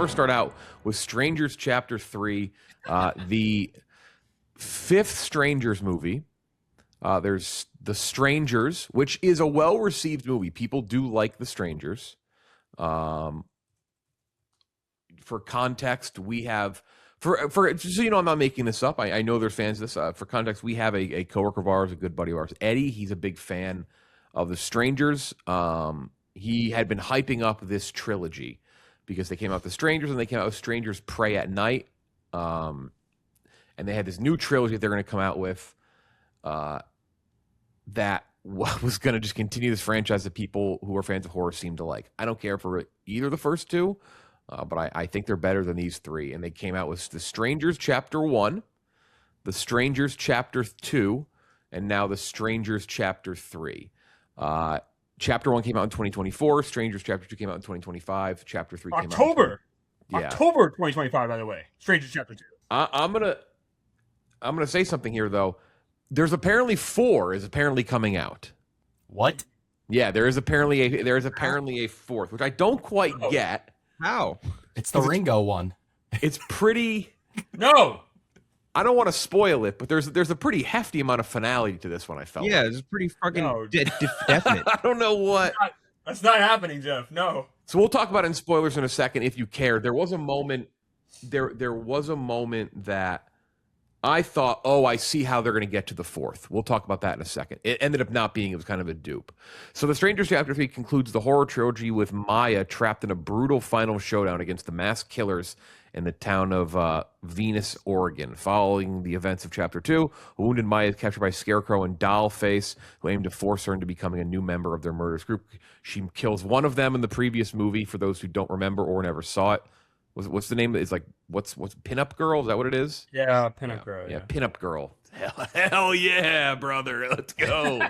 first start out with Strangers Chapter 3, the fifth Strangers movie. There's The Strangers, which is a well-received movie. People do like The Strangers. For context, we have for just so you know, I'm not making this up. I know there's fans of this. For context, we have a coworker of ours, a good buddy of ours, Eddie. He's a big fan of The Strangers. He had been hyping up this trilogy because they came out with The Strangers and they came out with Strangers Prey at Night. And they had this new trilogy that they're going to come out with that was going to just continue this franchise that people who are fans of horror seem to like. I don't care for either of the first two, but I think they're better than these three. And they came out with The Strangers Chapter 1, The Strangers Chapter 2, and now The Strangers Chapter 3. Chapter 1 came out in 2024. Strangers Chapter 2 came out in 2025. Chapter 3 came out in October 2025, by the way. Strangers Chapter 2. I'm gonna say something here, though. There's apparently 4 is apparently coming out. What? Yeah, there is apparently a fourth, which I don't quite get. How? It's the Ringo one. It's pretty. No. I don't want to spoil it, but there's a pretty hefty amount of finality to this one. I felt. Yeah, it's pretty fucking definite. I don't know what. That's not happening, Jeff. No. So we'll talk about it in spoilers in a second, if you care. There was a moment. There was a moment that I thought, oh, I see how they're going to get to the fourth. We'll talk about that in a second. It ended up not being. It was kind of a dupe. So The Strangers Chapter 3 concludes the horror trilogy with Maya trapped in a brutal final showdown against the masked killers in the town of Venus, Oregon. Following the events of Chapter 2, a wounded Maya is captured by Scarecrow and Dollface, who aim to force her into becoming a new member of their murderous group. She kills one of them in the previous movie, for those who don't remember or never saw it. What's the name? It's like, what's Pinup Girl? Is that what it is? Yeah, Pinup Girl. Yeah, Pinup Girl. Hell yeah, brother. Let's go.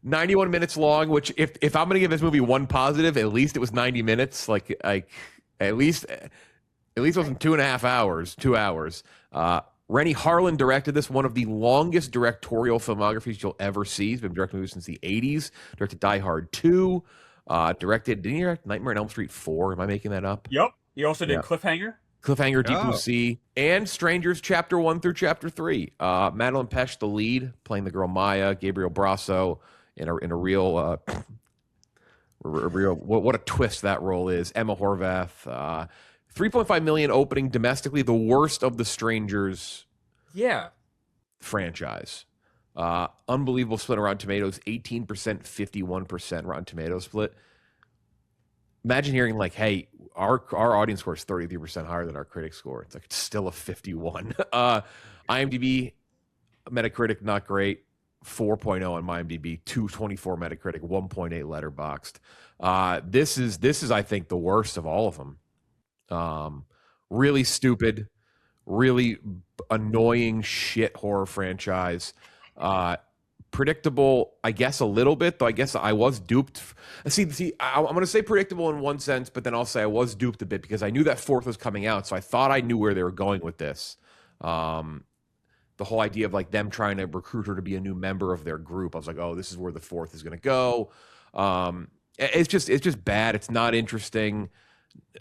91 minutes long, which if I'm going to give this movie one positive, at least it was 90 minutes. Like at least it wasn't 2.5 hours, 2 hours. Rennie Harlan directed this, one of the longest directorial filmographies you'll ever see. He's been directing movies since the 80s. Directed Die Hard 2. Didn't he direct Nightmare on Elm Street 4? Am I making that up? Yep. He also did Cliffhanger, Deep Blue Sea, and Strangers Chapter 1 through Chapter 3. Madeline Pesh, the lead, playing the girl Maya. Gabriel Brasso in a real what a twist that role is. Emma Horvath. 3.5 million opening domestically, the worst of the Strangers franchise. Unbelievable split around Tomatoes, 18%, 51% Rotten Tomatoes split. Imagine hearing like, hey, our audience score is 33% higher than our critic score. It's like, it's still a 51. IMDb, Metacritic, not great. 4.0 on MyIMDb, 224 Metacritic, 1.8 Letterboxd. This is I think the worst of all of them. Really stupid, really annoying shit horror franchise. Predictable, I guess, a little bit, though I guess I was duped. See, I'm going to say predictable in one sense, but then I'll say I was duped a bit because I knew that fourth was coming out, so I thought I knew where they were going with this. The whole idea of like them trying to recruit her to be a new member of their group. I was like, oh, this is where the fourth is going to go. It's just bad. It's not interesting.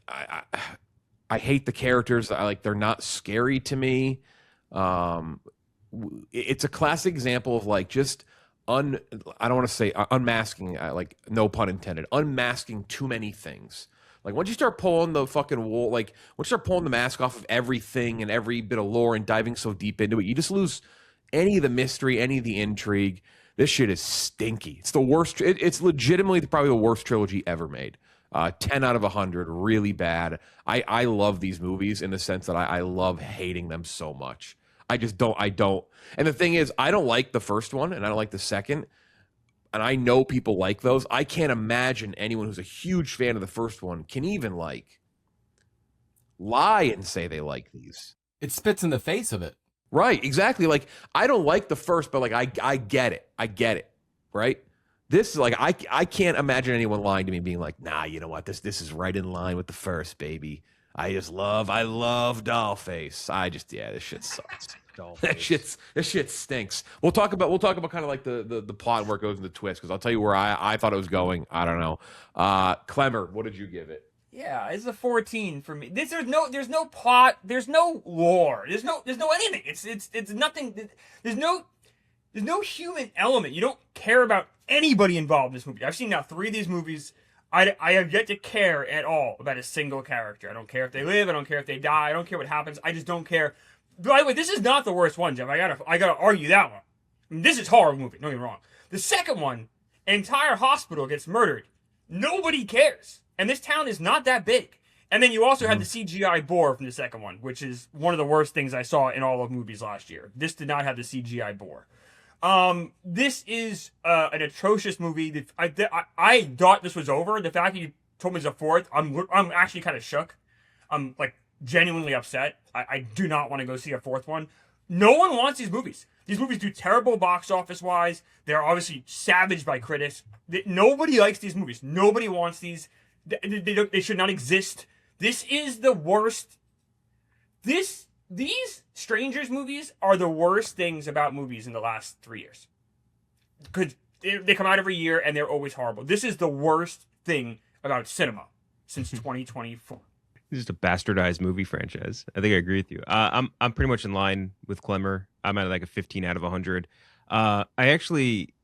I hate the characters. They're not scary to me. It's a classic example of like just I don't want to say unmasking, like no pun intended, unmasking too many things. Like once you start pulling the fucking wool, like once you start pulling the mask off of everything and every bit of lore and diving so deep into it, you just lose any of the mystery, any of the intrigue. This shit is stinky. It's the worst. It's legitimately probably the worst trilogy ever made. 10 out of 100, really bad. I love these movies in the sense that I love hating them so much. I don't. And the thing is, I don't like the first one and I don't like the second. And I know people like those. I can't imagine anyone who's a huge fan of the first one can even like lie and say they like these. It spits in the face of it. Right, exactly. Like I don't like the first, but like I get it. I get it. Right? This is like I can't imagine anyone lying to me being like, nah, you know what? This is right in line with the first, baby. I love Dollface. This shit sucks. That shit stinks. We'll talk about kind of like the plot where it goes into twist, because I'll tell you where I thought it was going. I don't know. Klemmer, what did you give it? Yeah, it's a 14 for me. There's no plot, there's no lore, there's no anything. It's nothing. There's no human element. You don't care about anybody involved in this movie. I've seen now 3 of these movies. I have yet to care at all about a single character. I don't care if they live. I don't care if they die. I don't care what happens. I just don't care. By the way, this is not the worst one, Jeff. I gotta argue that one. I mean, this is a horror movie. Don't get me wrong. The second one, an entire hospital gets murdered. Nobody cares. And this town is not that big. And then you also had the CGI boar from the second one, which is one of the worst things I saw in all of movies last year. This did not have the CGI boar. This is an atrocious movie. I thought this was over. The fact that you told me it's a 4th, I'm actually kind of shook. I'm like genuinely upset. I do not want to go see a 4th one. No one wants these movies. These movies do terrible box office wise. They're obviously savaged by critics. Nobody likes these movies. Nobody wants these. They should not exist. This is the worst. These Strangers movies are the worst things about movies in the last 3 years. Because they come out every year and they're always horrible. This is the worst thing about cinema since 2024. This is a bastardized movie franchise. I think I agree with you. I'm pretty much in line with Klemmer. I'm at like a 15 out of 100. I actually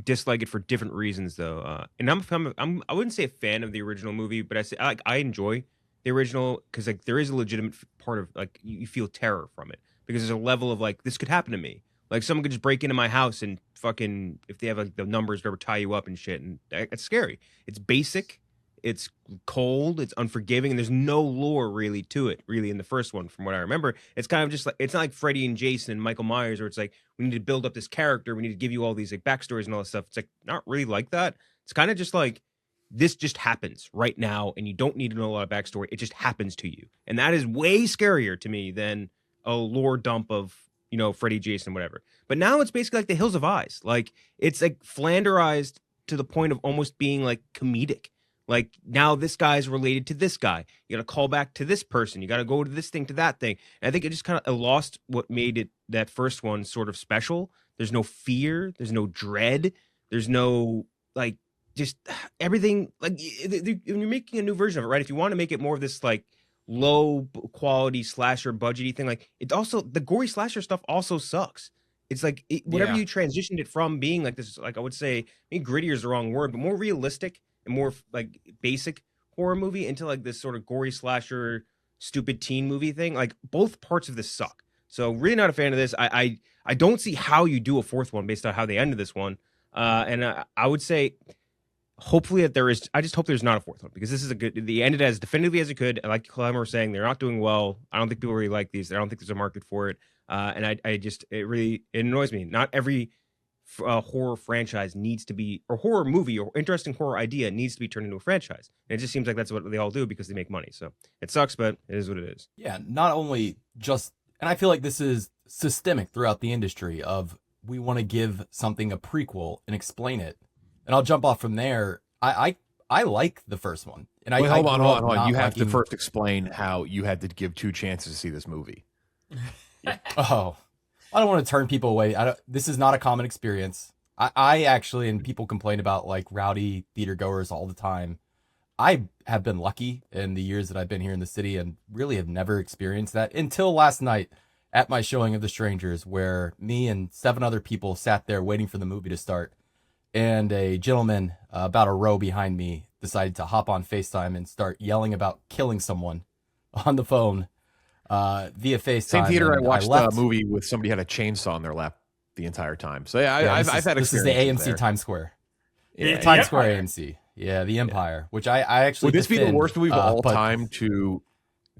dislike it for different reasons though. And I wouldn't say a fan of the original movie, but I enjoy the original because like there is a legitimate part of like you feel terror from it because there's a level of like this could happen to me. Like someone could just break into my house and fucking if they have like the numbers whatever tie you up and shit, and it's scary. It's basic. It's cold, it's unforgiving, and there's no lore really to it, really, in the first one, from what I remember. It's kind of just like, it's not like Freddy and Jason and Michael Myers, where it's like, we need to build up this character, we need to give you all these like backstories and all this stuff. It's like, not really like that. It's kind of just like, this just happens right now, and you don't need to know a lot of backstory. It just happens to you. And that is way scarier to me than a lore dump of, you know, Freddy, Jason, whatever. But now it's basically like the Hills of Eyes. Like, it's like flanderized to the point of almost being like comedic. Like, now this guy's related to this guy. You got to call back to this person. You got to go to this thing, to that thing. And I think it just kind of lost what made it, that first one, sort of special. There's no fear. There's no dread. There's no, like, just everything. Like, when you're making a new version of it, right? If you want to make it more of this, like, low quality slasher budgety thing, like, it also, the gory slasher stuff also sucks. It's like, whatever you transitioned it from being like this, like, I would say, maybe grittier is the wrong word, but more realistic and more like basic horror movie into like this sort of gory slasher, stupid teen movie thing. Like, both parts of this suck. So really not a fan of this. I don't see how you do a 4th one based on how they ended this one. And I would say, hopefully that there is. I just hope there's not a 4th one, because this is a good. They ended as definitively as it could. And like Klemmer was saying, they're not doing well. I don't think people really like these. I don't think there's a market for it. And I just, it annoys me. Not every horror franchise needs to be, or horror movie or interesting horror idea needs to be turned into a franchise. And it just seems like that's what they all do because they make money. So it sucks, but it is what it is. Yeah, not only just, and I feel like this is systemic throughout the industry of, we want to give something a prequel and explain it. And I'll jump off from there. I like the first one. And Wait, hold on. You have to first explain how you had to give 2 chances to see this movie. Oh, I don't want to turn people away. This is not a common experience. I actually, and people complain about like rowdy theater goers all the time. I have been lucky in the years that I've been here in the city and really have never experienced that until last night at my showing of The Strangers, where me and 7 other people sat there waiting for the movie to start. And a gentleman about a row behind me decided to hop on FaceTime and start yelling about killing someone on the phone via FaceTime. Same theater I watched a movie with somebody had a chainsaw in their lap the entire time. So yeah, I've had experience. This is the AMC there. Times Square. Yeah, Times Square AMC. Yeah, the Empire, which I actually would this be the worst movie of all time to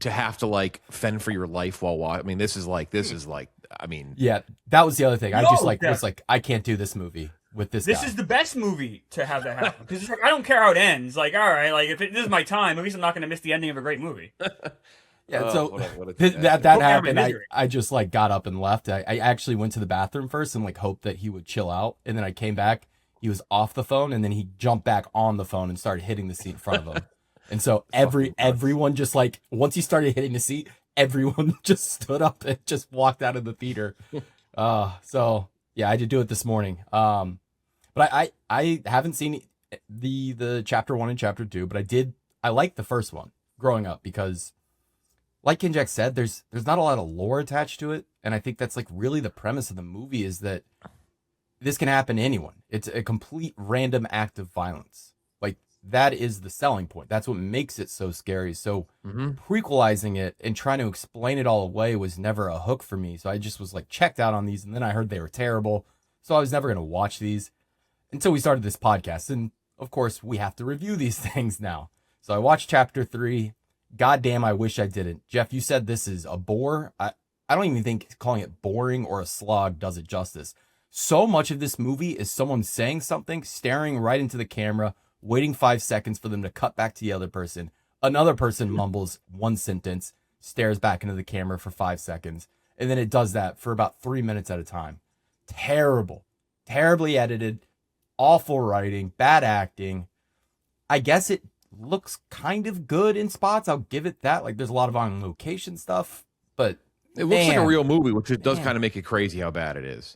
have to like fend for your life while watching? I mean, this is like I mean, yeah, that was the other thing. I just like was like, I can't do this movie with this. This guy. is the best movie to have that happen, because it's like, I don't care how it ends. Like, all right, like if this is my time, at least I'm not going to miss the ending of a great movie. Yeah, so that happened. I just like got up and left. I actually went to the bathroom first and like hoped that he would chill out, and then I came back. He was off the phone, and then he jumped back on the phone and started hitting the seat in front of him. And so everyone just like, once he started hitting the seat, everyone just stood up and just walked out of the theater. So yeah, I did do it this morning. But I haven't seen the chapter 1 and chapter 2, but I liked the first one growing up because, like Kenjac said, there's not a lot of lore attached to it, and I think that's like really the premise of the movie is that this can happen to anyone. It's a complete random act of violence. Like that is the selling point. That's what makes it so scary. So prequelizing it and trying to explain it all away was never a hook for me. So I just was like checked out on these, and then I heard they were terrible. So I was never going to watch these until we started this podcast. And of course, we have to review these things now. So I watched chapter 3. Goddamn, I wish I didn't. Jeff, you said this is a bore. I don't even think calling it boring or a slog does it justice. So much of this movie is someone saying something, staring right into the camera, waiting 5 seconds for them to cut back to the other person. Another person mumbles one sentence, stares back into the camera for 5 seconds, and then it does that for about 3 minutes at a time. Terrible. Terribly edited, awful writing, bad acting. I guess it looks kind of good in spots. I'll give it that. Like there's a lot of on location stuff, but it looks like a real movie, which it does kind of make it crazy how bad it is.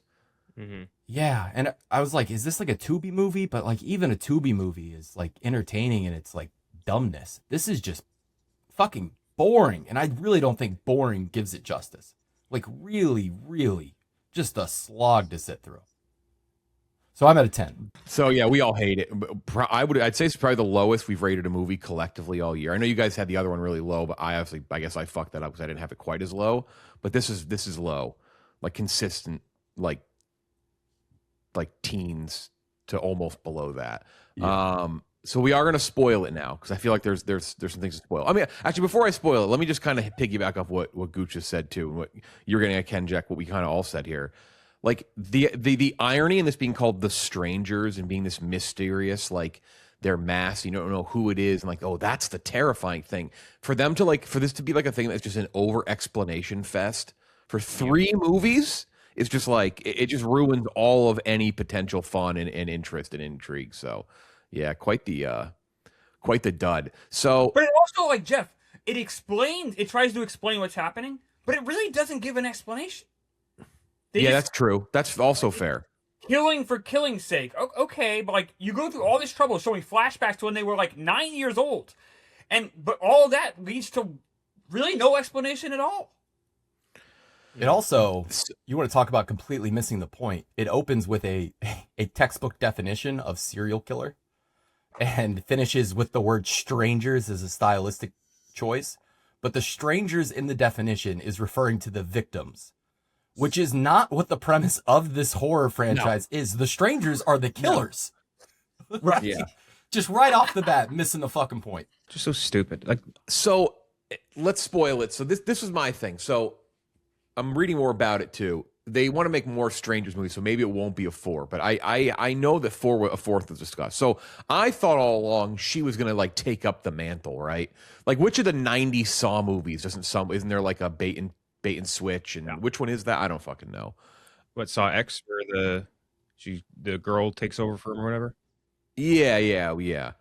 Yeah, and I was like, is this like a Tubi movie? But like even a Tubi movie is like entertaining in its like dumbness. This is just fucking boring, and I really don't think boring gives it justice. Like really, really just a slog to sit through. So I'm at a 10. So yeah, we all hate it. I'd say it's probably the lowest we've rated a movie collectively all year. I know you guys had the other one really low, but I guess I fucked that up because I didn't have it quite as low. But this is low, like consistent, like teens to almost below that. Yeah. So we are going to spoil it now because I feel like there's some things to spoil. I mean, actually, before I spoil it, let me just kind of piggyback off what Gooch just said too, and what you're getting at, Kenjac, what we kind of all said here. Like the irony in this being called The Strangers and being this mysterious, like they're masked, you don't know who it is, and like, oh, that's the terrifying thing. For them to for this to be like a thing that's just an over explanation fest for 3 movies is just like it just ruins all of any potential fun and interest and intrigue. So yeah, quite the dud. So but it also, like Jeff, it tries to explain what's happening, but it really doesn't give an explanation. That's true. That's also fair. Killing for killing's sake. Okay, but like you go through all this trouble showing flashbacks to when they were like 9 years old. But all of that leads to really no explanation at all. It also, you want to talk about completely missing the point. It opens with a textbook definition of serial killer and finishes with the word strangers as a stylistic choice. But the strangers in the definition is referring to the victims, which is not what the premise of this horror franchise is. The strangers are the killers. No. Right? Yeah. Just right off the bat, missing the fucking point. Just so stupid. So let's spoil it. So this is my thing. So I'm reading more about it too. They want to make more Strangers movies, so maybe it won't be a 4. But I know that a 4th was discussed. So I thought all along she was gonna like take up the mantle, right? Like which of the 90 Saw movies isn't there like a bait and switch, and which one is that? I don't fucking know. What, Saw X, where the girl takes over for him or whatever? Yeah.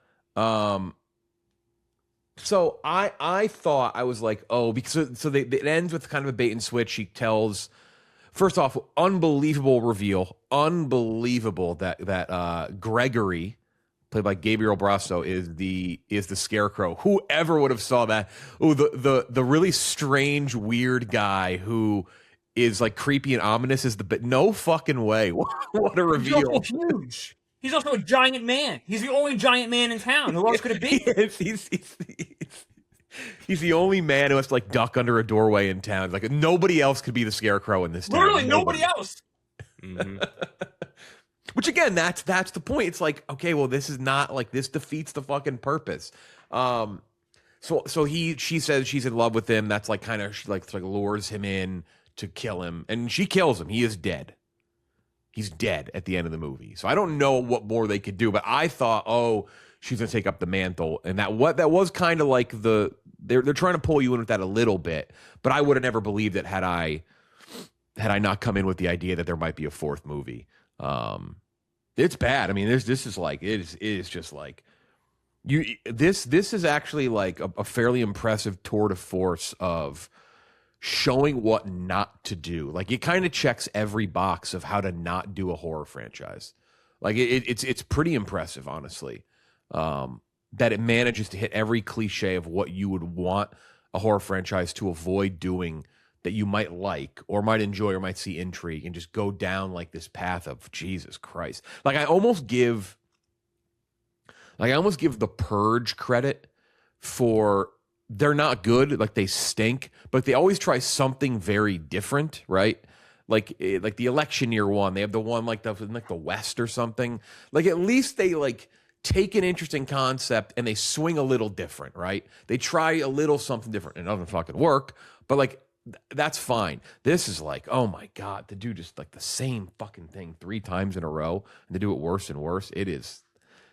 So I thought, I was like, oh, because it ends with kind of a bait and switch. She tells, first off, unbelievable reveal, unbelievable that Gregory, played by Gabriel Brasso, is the Scarecrow. Whoever would have saw that? Oh, the really strange, weird guy who is like creepy and ominous is no fucking way. What a reveal! He's also huge. He's also a giant man. He's the only giant man in town. Who else could it be? He's the only man who has to like duck under a doorway in town. Like nobody else could be the Scarecrow in this town. Literally nobody else. Mm-hmm. Which again, that's the point. It's like, okay, well, this is not like, this defeats the fucking purpose. So she says she's in love with him. That's like kind of, she like lures him in to kill him, and she kills him. He is dead. He's dead at the end of the movie. So I don't know what more they could do, but I thought, oh, she's gonna take up the mantle, and that was kind of like they're trying to pull you in with that a little bit. But I would have never believed it had I not come in with the idea that there might be a 4th movie. It's bad. I mean, this is like it is just like this is actually like a fairly impressive tour de force of showing what not to do. Like it kind of checks every box of how to not do a horror franchise. Like it's pretty impressive, honestly, that it manages to hit every cliche of what you would want a horror franchise to avoid doing that you might like or might enjoy or might see intrigue, and just go down like this path of Jesus Christ. Like I almost give The Purge credit for they're not good, like they stink, but they always try something very different, right? Like the election year one, they have the one like the West or something. Like at least they like take an interesting concept and they swing a little different, right? They try a little something different. It doesn't fucking work, but like that's fine. This is like, oh my God, to do just like the same fucking thing 3 times in a row and to do it worse and worse. This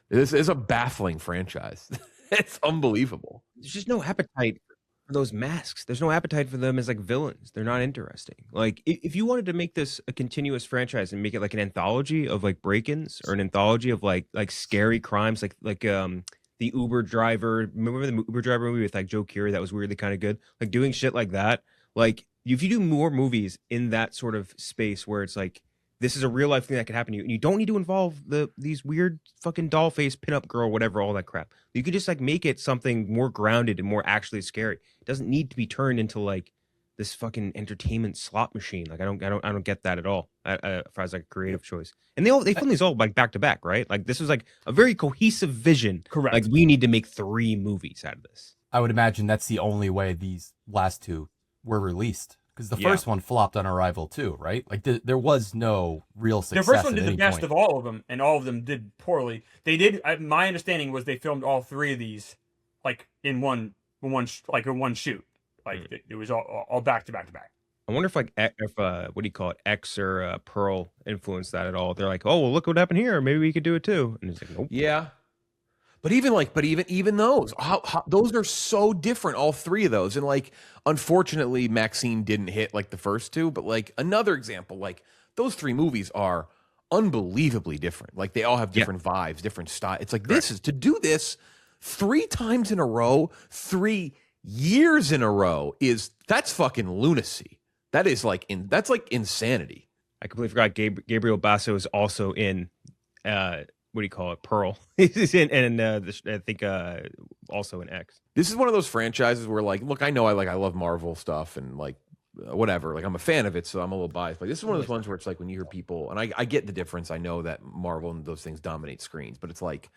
is a baffling franchise. It's unbelievable. There's just no appetite for those masks. There's no appetite for them as like villains. They're not interesting. Like if you wanted to make this a continuous franchise and make it like an anthology of like break-ins or an anthology of like scary crimes, like the Uber driver. Remember the Uber driver movie with like Joe Keery? That was weirdly kind of good. Like doing shit like that. Like if you do more movies in that sort of space where it's like this is a real life thing that could happen to you, and you don't need to involve these weird fucking doll face pinup girl, whatever, all that crap. You could just like make it something more grounded and more actually scary. It doesn't need to be turned into like this fucking entertainment slot machine. Like I don't get that at all. As far as like a creative choice, and they film these all like back to back, right? Like this was like a very cohesive vision. Correct. Like we need to make 3 movies out of this. I would imagine that's the only way these last 2 were released, because the first one flopped on arrival too, right? Like there was no real success. The first one at did the any best point. of all of them, and all of them did poorly. They did. My understanding was they filmed all 3 of these like in one shoot. Like it was all back to back to back. I wonder if what do you call it, X or Pearl influenced that at all. They're like, oh well, look what happened here. Maybe we could do it too. And it's like, nope. Yeah. But even those, those are so different, all 3 of those. And like, unfortunately, Maxine didn't hit like the first 2. But like another example, like those 3 movies are unbelievably different. Like they all have different vibes, different style. It's like this is to do this 3 times in a row, 3 years in a row that's fucking lunacy. That is like that's like insanity. I completely forgot Gabriel Basso is also in what do you call it? Pearl. He's in, and I think also in X. This is one of those franchises where, like, look, I know I love Marvel stuff and like whatever. Like, I'm a fan of it, so I'm a little biased. But this is one of those ones where it's like when you hear people, and I get the difference. I know that Marvel and those things dominate screens, but it's like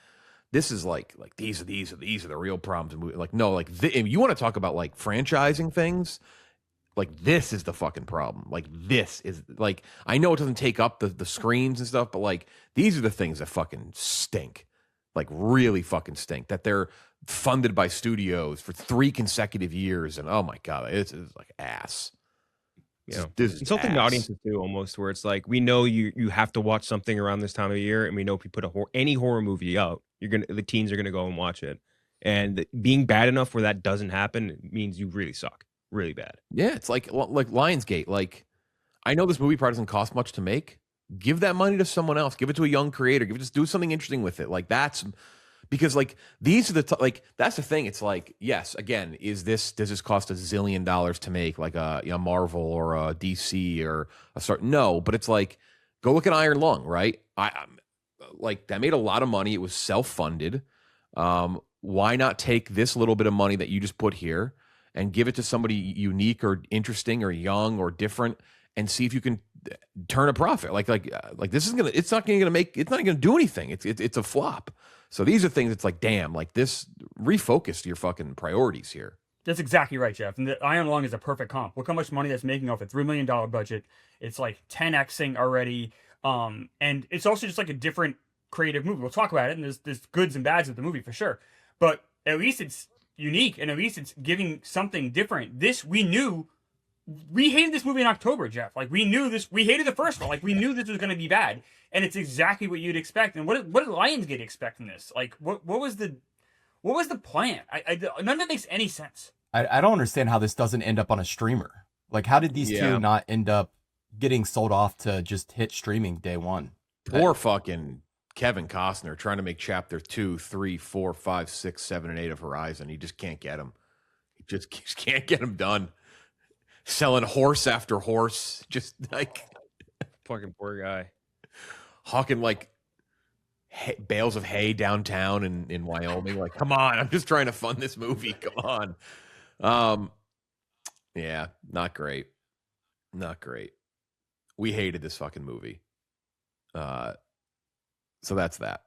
this is like these are the real problems. Like no, like you want to talk about like franchising things. Like this is the fucking problem. Like this is like I know it doesn't take up the screens and stuff, but like these are the things that fucking stink. Like really fucking stink. That they're funded by studios for 3 consecutive years, and oh my God, it's like ass. Yeah, this is insulting the audiences too, almost. Where it's like we know you have to watch something around this time of year, and we know if you put any horror movie out, the teens are gonna go and watch it. And being bad enough where that doesn't happen means you really suck. Really bad. Yeah, it's like Lionsgate. Like, I know this movie probably doesn't cost much to make. Give that money to someone else. Give it to a young creator. Just do something interesting with it. Like that's because like these are the that's the thing. It's like yes, again, does this cost $1 zillion to make like a Marvel or a DC or a start? No, but it's like go look at Iron Lung, right? I'm like that made a lot of money. It was self-funded. Why not take this little bit of money that you just put here and give it to somebody unique or interesting or young or different, and see if you can turn a profit? Like this is it's not gonna do anything. It's a flop. So these are things. It's like damn, like this refocus your fucking priorities here. That's exactly right, Jeff. And the Iron Lung is a perfect comp. Look how much money that's making off a $3 million budget. It's like 10xing already. And it's also just like a different creative movie. We'll talk about it, and there's goods and bads with the movie for sure. But at least it's unique, and at least it's giving something different. We hated this movie in October, Jeff. Like we knew this. We hated the first one. Like we knew this was going to be bad, and it's exactly what you'd expect. And what did Lionsgate expect from this? Like what was the plan? None of it makes any sense. I don't understand how this doesn't end up on a streamer. Like how did these 2 not end up getting sold off to just hit streaming day one? Poor fucking Kevin Costner trying to make chapter 2, 3, 4, 5, 6, 7, and 8 of Horizon. He just can't get them. He just can't get them done. selling horse after horse, just like Fucking poor guy. hawking like bales of hay downtown in Wyoming. Like, come on, I'm just trying to fund this movie. Come on. Yeah, not great. Not great. We hated this fucking movie. So that's that.